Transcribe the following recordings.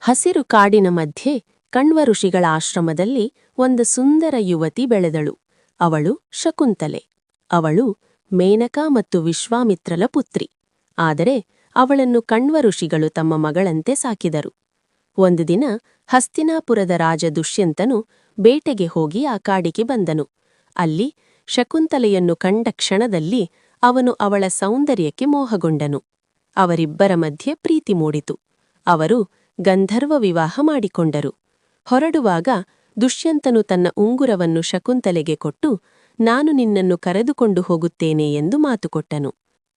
ಹಸಿರು ಕಾಡಿನ ಮಧ್ಯೆ ಕಣ್ವ ಋಷಿಗಳ ಆಶ್ರಮದಲ್ಲಿ ಒಂದು ಸುಂದರ ಯುವತಿ ಬೆಳೆದಳು. ಅವಳು ಶಕುಂತಲೆ. ಅವಳು ಮೇನಕಾ ಮತ್ತು ವಿಶ್ವಾಮಿತ್ರಲ ಪುತ್ರಿ. ಆದರೆ ಅವಳನ್ನು ಕಣ್ವ ಋಷಿಗಳು ತಮ್ಮ ಮಗಳಂತೆ ಸಾಕಿದರು. ಒಂದು ದಿನ ಹಸ್ತಿನಾಪುರದ ರಾಜ ದುಷ್ಯಂತನು ಬೇಟೆಗೆ ಹೋಗಿ ಆ ಕಾಡಿಗೆ ಬಂದನು. ಅಲ್ಲಿ ಶಕುಂತಲೆಯನ್ನು ಕಂಡ ಕ್ಷಣದಲ್ಲಿ ಅವನು ಅವಳ ಸೌಂದರ್ಯಕ್ಕೆ ಮೋಹಗೊಂಡನು. ಅವರಿಬ್ಬರ ಮಧ್ಯೆ ಪ್ರೀತಿ ಮೂಡಿತು. ಅವರು ಗಂಧರ್ವ ವಿವಾಹ ಮಾಡಿಕೊಂಡರು. ಹೊರಡುವಾಗ ದುಷ್ಯಂತನು ತನ್ನ ಉಂಗುರವನ್ನು ಶಕುಂತಲೆಗೆ ಕೊಟ್ಟು, ನಾನು ನಿನ್ನನ್ನು ಕರೆದುಕೊಂಡು ಹೋಗುತ್ತೇನೆ ಎಂದು ಮಾತುಕೊಟ್ಟನು.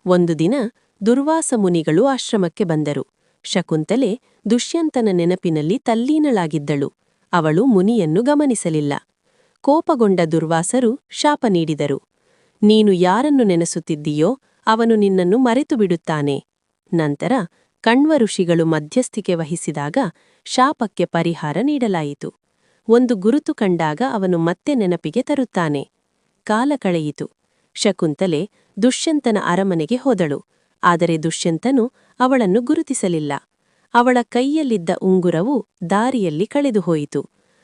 ಒಂದು ದಿನ ದುರ್ವಾಸ ಮುನಿಗಳು ಆಶ್ರಮಕ್ಕೆ ಬಂದರು. ಶಕುಂತಲೆ ದುಷ್ಯಂತನ ನೆನಪಿನಲ್ಲಿ ತಲ್ಲೀನಳಾಗಿದ್ದಳು. ಅವಳು ಮುನಿಯನ್ನು ಗಮನಿಸಲಿಲ್ಲ. ಕೋಪಗೊಂಡ ದುರ್ವಾಸರು ಶಾಪ ನೀಡಿದರು. ನೀನು ಯಾರನ್ನು ನೆನೆಸುತ್ತಿದ್ದೀಯೋ ಅವನು ನಿನ್ನನ್ನು ಮರೆತು ಬಿಡುತ್ತಾನೆ. ನಂತರ ಕಣ್ವ ಋಷಿಗಳು ಮಧ್ಯಸ್ಥಿಕೆ ವಹಿಸಿದಾಗ ಶಾಪಕ್ಕೆ ಪರಿಹಾರ ನೀಡಲಾಯಿತು. ಒಂದು ಗುರುತು ಕಂಡಾಗ ಅವನು ಮತ್ತೆ ನೆನಪಿಗೆ ತರುತ್ತಾನೆ. ಕಾಲ ಕಳೆಯಿತು. ಶಕುಂತಲೆ ದುಷ್ಯಂತನ ಅರಮನೆಗೆ ಹೋದಳು. ಆದರೆ ದುಷ್ಯಂತನು ಅವಳನ್ನು ಗುರುತಿಸಲಿಲ್ಲ. ಅವಳ ಕೈಯಲ್ಲಿದ್ದ ಉಂಗುರವು ದಾರಿಯಲ್ಲಿ ಕಳೆದುಹೋಯಿತು.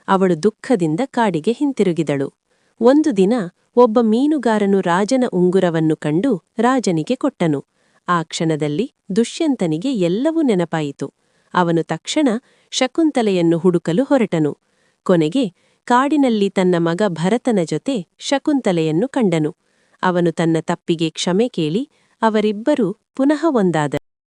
ಅವಳು ದುಃಖದಿಂದ ಕಾಡಿಗೆ ಹಿಂತಿರುಗಿದಳು. ಒಂದು ದಿನ ಒಬ್ಬ ಮೀನುಗಾರನು ರಾಜನ ಉಂಗುರವನ್ನು ಕಂಡು ರಾಜನಿಗೆ ಕೊಟ್ಟನು. ಆ ಕ್ಷಣದಲ್ಲಿ ದುಷ್ಯಂತನಿಗೆ ಎಲ್ಲವೂ ನೆನಪಾಯಿತು. ಅವನು ತಕ್ಷಣ ಶಕುಂತಲೆಯನ್ನು ಹುಡುಕಲು ಹೊರಟನು. ಕೊನೆಗೆ ಕಾಡಿನಲ್ಲಿ ತನ್ನ ಮಗ ಭರತನ ಜೊತೆ ಶಕುಂತಲೆಯನ್ನು ಕಂಡನು. ಅವನು ತನ್ನ ತಪ್ಪಿಗೆ ಕ್ಷಮೆ ಕೇಳಿ ಅವರಿಬ್ಬರೂ ಪುನಃ ಒಂದಾದರು.